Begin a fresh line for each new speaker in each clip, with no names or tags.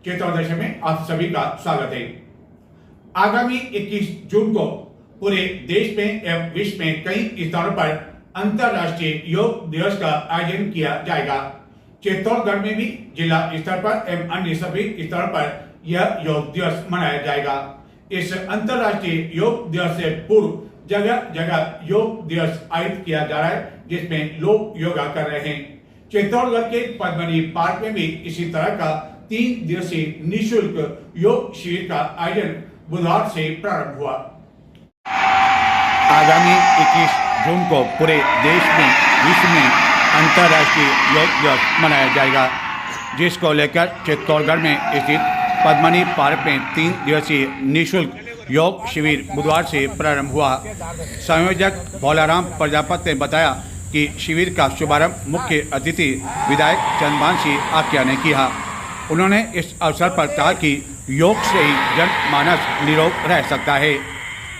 चेतोदशा में आप सभी का स्वागत है। आगामी 21 जून को पूरे देश में एवं विश्व में कई स्थानों पर अंतर्राष्ट्रीय योग दिवस का आयोजन किया जाएगा। चित्तौड़गढ़ में भी जिला स्तर पर एवं अन्य सभी स्तरों पर यह योग दिवस मनाया जाएगा। इस अंतर्राष्ट्रीय योग दिवस से पूर्व जगह जगह योग दिवस आयोजित किया जा रहा है, जिसमें लोग योगा कर रहे हैं। चित्तौड़गढ़ के पद्मनी पार्क में भी इसी तरह का 3 दिवसीय निःशुल्क योग शिविर का आयोजन बुधवार से प्रारंभ हुआ। आगामी 21 जून को पूरे देश में विश्व में अंतर्राष्ट्रीय योग दिवस मनाया जाएगा, जिसको लेकर चित्तौड़गढ़ में स्थित पद्मनी पार्क में 3 दिवसीय निःशुल्क योग शिविर बुधवार से प्रारंभ हुआ। संयोजक भोलाराम प्रजापति ने बताया कि शिविर का शुभारंभ मुख्य अतिथि विधायक चंद्रभान आक्या ने किया। उन्होंने इस अवसर पर कहा कि योग से ही जनमानस निरोग रह सकता है।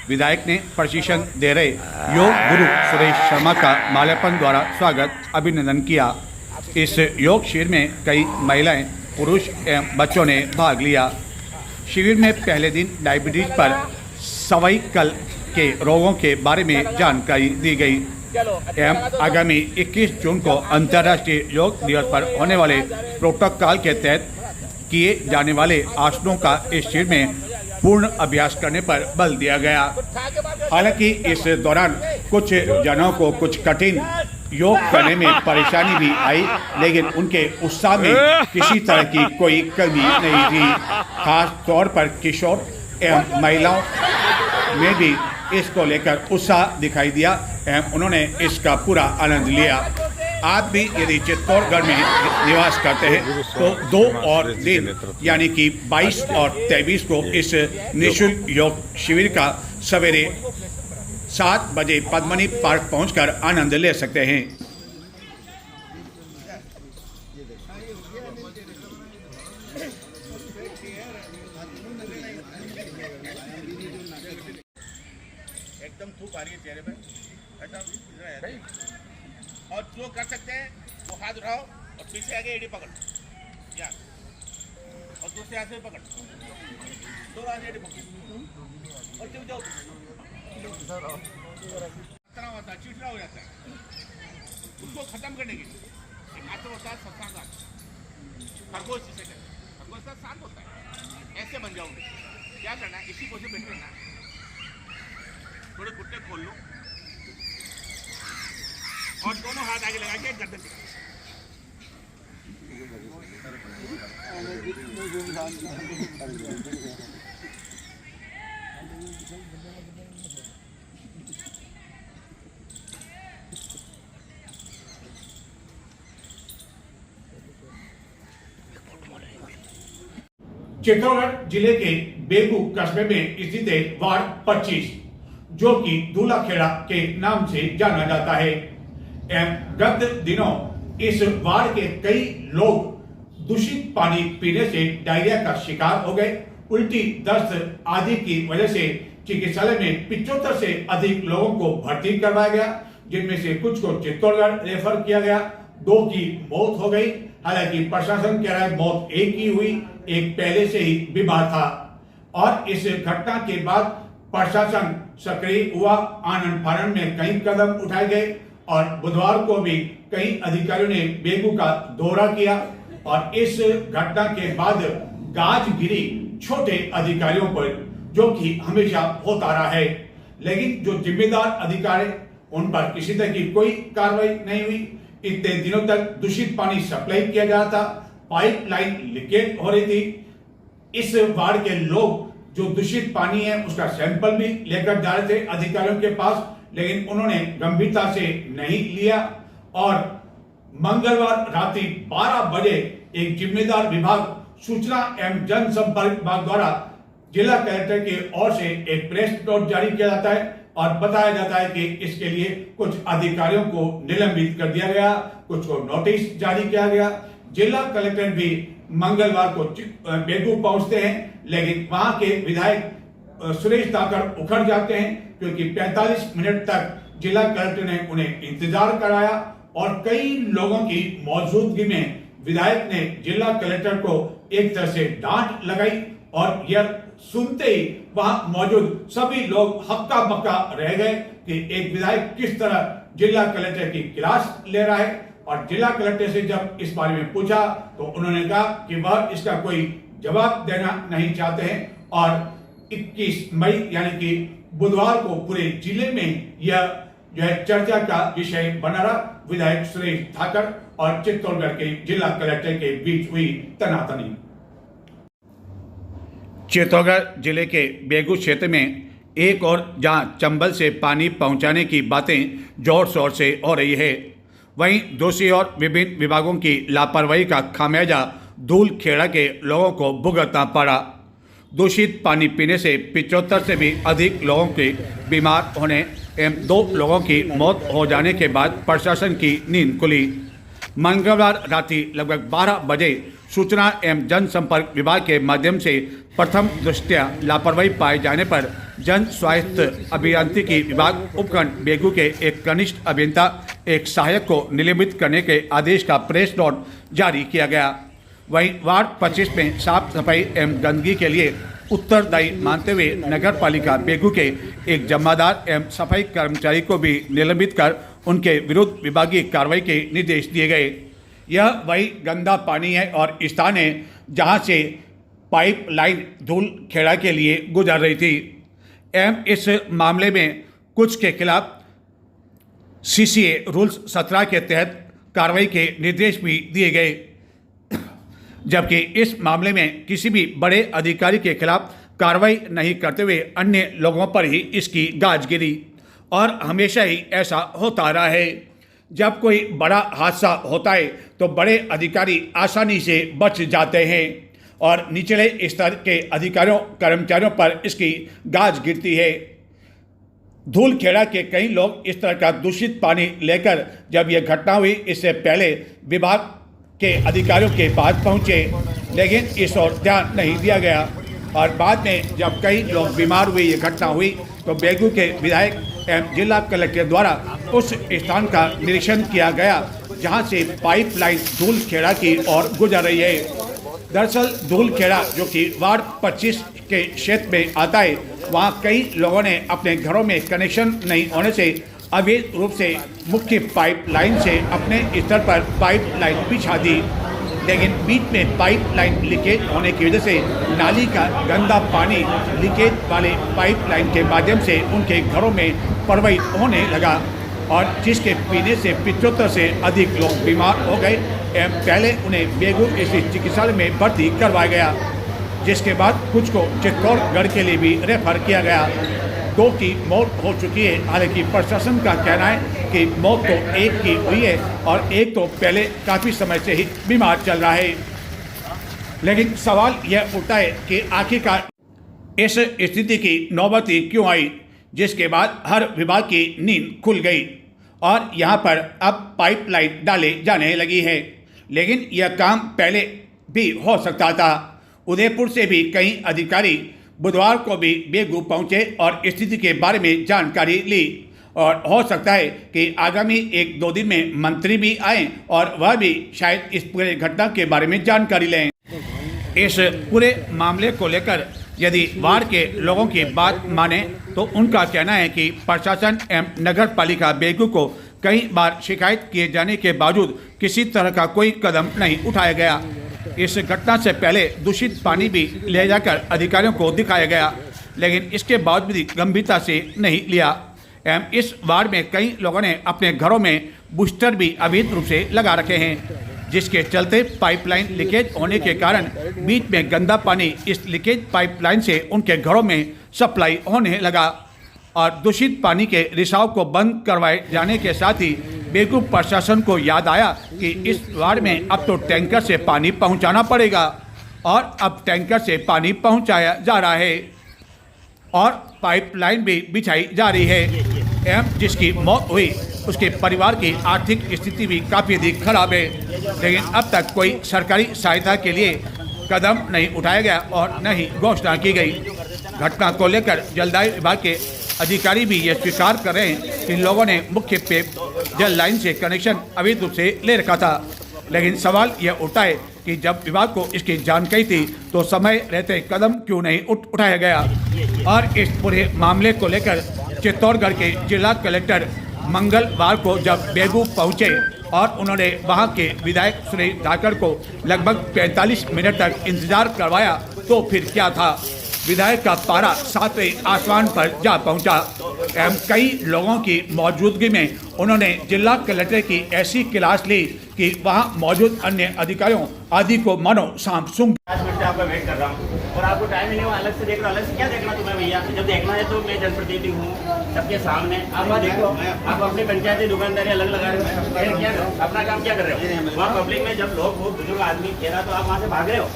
विधायक ने प्रशिक्षण दे रहे योग गुरु सुरेश शर्मा का माल्यार्पण द्वारा स्वागत अभिनंदन किया। इस योग शिविर में कई महिलाएं, पुरुष एवं बच्चों ने भाग लिया। शिविर में पहले दिन डायबिटीज पर सर्वाइकल के रोगों के बारे में जानकारी दी गई एवं आगामी 21 जून को अंतर्राष्ट्रीय योग दिवस पर होने वाले प्रोटोकॉल के तहत किए जाने वाले आसनों का इस शिविर में पूर्ण अभ्यास करने पर बल दिया गया। हालांकि इस दौरान कुछ जनों को कुछ कठिन योग करने में परेशानी भी आई, लेकिन उनके उत्साह में किसी तरह की कोई कमी नहीं थी। खास तौर पर किशोर एवं महिलाओं में भी इसको लेकर उत्साह दिखाई दिया एवं उन्होंने इसका पूरा आनंद लिया। आप भी यदि चित्तौड़गढ़ में निवास करते हैं तो 2 और दिन यानी कि 22 और 23 को इस निःशुल्क योग शिविर का सवेरे 7 बजे पद्मनी पार्क पहुंचकर आनंद ले सकते हैं।
एकदम थूक आ रही है चेहरे पे, और जो कर सकते हैं वो हाथ उठाओ और पीछे आगे एड़ी पकड़ या और दूसरे हाथ से पकड़, दो हाथ एड़ी पकड़ और क्यों जाओ होता है, चिड़चिड़ा हो जाता है। उसको खत्म करने के लिए एक हाथ होता है सत्संग, खरगोश जिसे कहते हैं, खरगोश का शांत होता है। ऐसे बन जाओगे। क्या करना है, इसी पोजीशन बैठ रहना, थोड़े घुटने खोल लो और दोनों हाथ आगे लगा के गर्दन दिखाओ।
चित्तौड़गढ़ जिले के बेगू कस्बे में स्थित है वार्ड 25, जो कि दूल्हाखेड़ा के नाम से जाना जाता है। गत दिनों इस वार्ड के कई लोग दूषित पानी पीने से डायरिया का शिकार हो गए। उल्टी, दस्त आदि की वजह से चिकित्सालय में 75 से अधिक लोगों को भर्ती करवाया गया, जिनमें से कुछ को चित्तौड़गढ़ रेफर किया गया। 2 की मौत हो गई। हालांकि प्रशासन कह रहा है मौत एक ही हुई, एक पहले से ही बीमार था। और इस घटना के बाद प्रशासन सक्रिय हुआ। आनन फानन में कई कदम उठाए गए और बुधवार को भी कई अधिकारियों ने बेगू का दौरा किया और इस घटना के बाद गाज गिरी छोटे अधिकारियों पर, जो कि हमेशा होता रहा है। लेकिन जो जिम्मेदार अधिकारी, उन पर किसी तरह की कोई कार्रवाई नहीं हुई। इतने दिनों तक दूषित पानी सप्लाई किया जा रहा था, पाइपलाइन लीकेज हो रही थी। इस वार्ड के लोग जो दूषित पानी है उसका सैंपल भी लेकर जा रहे थे अधिकारियों के पास, लेकिन उन्होंने गंभीरता से नहीं लिया। और मंगलवार रात्रि 12 बजे एक जिम्मेदार विभाग, सूचना एवं जनसंपर्क विभाग द्वारा जिला कलेक्टर की ओर से एक प्रेस नोट जारी किया जाता है और बताया जाता है कि इसके लिए कुछ अधिकारियों को निलंबित कर दिया गया, कुछ को नोटिस जारी किया गया। जिला कलेक्टर भी मंगलवार को बेगू पहुंचते हैं, लेकिन वहां के विधायक सुरेश ताकर उखड़ जाते हैं, क्योंकि 45 मिनट तक जिला कलेक्टर ने उन्हें इंतजार कराया और कई लोगों की मौजूदगी में विधायक ने जिला कलेक्टर को एक तरह से डांट लगाई और यह सुनते ही वहां मौजूद सभी लोग हक्का बक्का रह गए कि एक विधायक किस तरह जिला कलेक्टर की क्लास ले रहा है। और जिला कलेक्टर से जब इस बारे में पूछा तो उन्होंने कहा कि वह इसका कोई जवाब देना नहीं चाहते हैं और 21 मई यानी कि बुधवार को पूरे जिले में यह जो है चर्चा का विषय बना रहा। विधायक सुरेश धाकर और चित्तौड़गढ़ के जिला कलेक्टर के बीच हुई तनातनी। चित्तौड़गढ़ जिले के बेगू क्षेत्र में एक और जहां चंबल से पानी पहुंचाने की बातें जोर शोर से हो रही है, वहीं दूसरी ओर विभिन्न विभागों की लापरवाही का खामियाजा धूलखेड़ा के लोगों को भुगतना पड़ा। दूषित पानी पीने से 75 से भी अधिक लोगों के बीमार होने एवं 2 लोगों की मौत हो जाने के बाद प्रशासन की नींद खुली। मंगलवार रात्रि लगभग 12 बजे सूचना एवं जनसंपर्क विभाग के माध्यम से प्रथम दृष्टया लापरवाही पाए जाने पर जन स्वास्थ्य अभियांत्रिकी विभाग उपखंड बेगू के एक कनिष्ठ अभियंता एक सहायक को निलंबित करने के आदेश का प्रेस नोट जारी किया गया। वहीं वार्ड 25 में साफ सफाई एवं गंदगी के लिए उत्तरदायी मानते हुए नगर पालिका बेगू के एक जमादार एवं सफाई कर्मचारी को भी निलंबित कर उनके विरुद्ध विभागीय कार्रवाई के निर्देश दिए गए। यह वही गंदा पानी है और स्थान है जहां से पाइप लाइन धूलखेड़ा के लिए गुजर रही थी एवं इस मामले में कुछ के खिलाफ CCA रूल्स 17 के तहत कार्रवाई के निर्देश भी दिए गए, जबकि इस मामले में किसी भी बड़े अधिकारी के खिलाफ कार्रवाई नहीं करते हुए अन्य लोगों पर ही इसकी गाज गिरी। और हमेशा ही ऐसा होता रहा है, जब कोई बड़ा हादसा होता है तो बड़े अधिकारी आसानी से बच जाते हैं और निचले स्तर के अधिकारियों कर्मचारियों पर इसकी गाज गिरती है। धूलखेड़ा के कई लोग इस तरह का दूषित पानी लेकर जब यह घटना हुई इससे पहले विभाग के अधिकारियों के पास पहुंचे, लेकिन इस ओर ध्यान नहीं दिया गया। और बाद में जब कई लोग बीमार हुए ये घटना हुई तो बेगू के विधायक एवं जिला कलेक्टर द्वारा उस स्थान का निरीक्षण किया गया जहां से पाइपलाइन धूलखेड़ा की ओर गुजर रही है। दरअसल धूलखेड़ा जो कि वार्ड 25 के क्षेत्र में आता है, वहां कई लोगों ने अपने घरों में कनेक्शन नहीं होने से अवैध रूप से मुख्य पाइपलाइन से अपने स्तर पर पाइपलाइन बिछा दी, लेकिन बीच में पाइपलाइन लीकेज होने की वजह से नाली का गंदा पानी लीकेज वाले पाइपलाइन के माध्यम से उनके घरों में प्रवाहित होने लगा और जिसके पीने से 75 से अधिक लोग बीमार हो गए एवं पहले उन्हें बेगू स्थित चिकित्सालय में भर्ती करवाया गया, जिसके बाद कुछ को चित्तौड़गढ़ के लिए भी रेफर किया गया। 2 की मौत हो चुकी है। हालांकि प्रशासन का कहना है कि मौत तो एक की हुई है और एक तो पहले काफ़ी समय से ही बीमार चल रहा है। लेकिन सवाल यह उठता है कि आखिरकार इस स्थिति की नौबत ही क्यों आई, जिसके बाद हर विभाग की नींद खुल गई और यहाँ पर अब पाइपलाइन डाले जाने लगी है। लेकिन यह काम पहले भी हो सकता था। उदयपुर से भी कई अधिकारी बुधवार को भी बेगू पहुंचे और स्थिति के बारे में जानकारी ली और हो सकता है कि आगामी 1-2 दिन में मंत्री भी आए और वह भी शायद इस पूरे घटना के बारे में जानकारी लें। इस पूरे मामले को लेकर यदि वार्ड के लोगों की बात माने तो उनका कहना है कि प्रशासन एवं नगर पालिका बेगू को कई बार शिकायत किए जाने के बावजूद किसी तरह का कोई कदम नहीं उठाया गया। इस घटना से पहले दूषित पानी भी ले जाकर अधिकारियों को दिखाया गया, लेकिन इसके बावजूद भी गंभीरता से नहीं लिया एवं इस वार्ड में कई लोगों ने अपने घरों में बूस्टर भी अवैध रूप से लगा रखे हैं, जिसके चलते पाइपलाइन लीकेज होने के कारण बीच में गंदा पानी इस लीकेज पाइपलाइन से उनके घरों में सप्लाई होने लगा और दूषित पानी के रिसाव को बंद करवाए जाने के साथ ही बेगू प्रशासन को याद आया कि इस वार्ड में अब तो टैंकर से पानी पहुंचाना पड़ेगा और अब टैंकर से पानी पहुंचाया जा रहा है और पाइपलाइन भी बिछाई जा रही है एवं जिसकी मौत हुई उसके परिवार की आर्थिक स्थिति भी काफ़ी अधिक खराब है, लेकिन अब तक कोई सरकारी सहायता के लिए कदम नहीं उठाया गया और न ही घोषणा की गई। घटना को लेकर जलदाय विभाग के अधिकारी भी ये स्वीकार कर रहे हैं कि लोगों ने मुख्य पेय जल लाइन से कनेक्शन अवैध रूप से ले रखा था लेकिन सवाल यह उठता है कि जब विभाग को इसकी जानकारी थी तो समय रहते कदम क्यों नहीं उठाया गया। और इस पूरे मामले को लेकर चित्तौड़गढ़ के जिला कलेक्टर मंगलवार को जब बेगू पहुंचे और उन्होंने वहां के विधायक सुरेश धाकड़ को लगभग 45 मिनट तक इंतजार करवाया तो फिर क्या था, विधायक का पारा 7वें आसमान पर जा पहुंचा। कई लोगों की मौजूदगी में उन्होंने जिला कलेक्टर की ऐसी क्लास ली कि वहां मौजूद अन्य अधिकारियों आदि को मानो सांप सूंघ।
5 मिनट से आपका वेट कर रहा हूँ और आपको टाइम ही नहीं हुआ, अलग से देख रहा हूँ। अलग से क्या देखना तुम्हें भैया, जब देखना है तो मैं जनप्रतिनिधि हूँ सबके सामने। आप वहाँ देखो, आप अपनी पंचायती दुकानदारी अलग लगा रहे हो, फिर क्या अपना काम क्या कर रहे हो वहाँ पब्लिक में। जब लोग वो बुजुर्ग आदमी कह रहा तो आप वहाँ से भाग रहे हो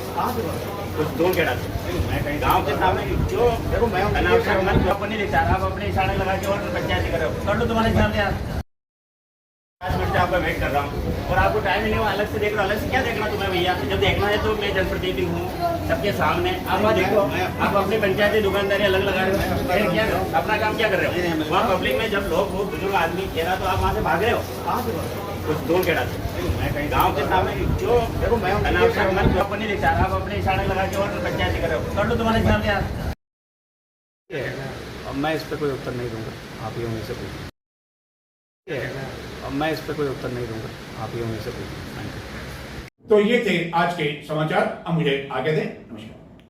कुछ दूर के मैं कहीं गाँव के सामने क्यों देखो मैं नहीं देखता। आप अपने इशारे लगा के और पंचायती कर रहे हो, कर लो तुम्हारे हिसाब से यार। 5 मिनट से आपका वेट कर रहा हूँ और आपको टाइम ही नहीं हुआ, अलग से देख रहा हूँ। अलग से क्या देखना तुम्हें भैया, जब देखना है तो मैं जनप्रतिनिधि हूँ सबके सामने। आप वहाँ देखो, आप अपनी पंचायती दुकानदारी अलग लगा रहे हो, फिर क्या अपना काम क्या कर रहे हो वहाँ पब्लिक में। जब लोग वो बुजुर्ग आदमी कह रहा तो आप वहाँ से भाग रहे हो कुछ दूर के मैं कहीं गाँव के सामने क्यों देखो मैं नहीं देखता। आप अपने इशारे लगा के और पंचायती कर रहे हो, कर लो तुम्हारे हिसाब से यार।
अब मैं इस पर कोई उत्तर नहीं दूंगा, आप ही होंगे से पूछिए। अब मैं इस पर कोई उत्तर नहीं दूंगा, आप ही होंगे से पूछिए।
तो ये थे आज के समाचार, अब मुझे आगे दें। नमस्कार।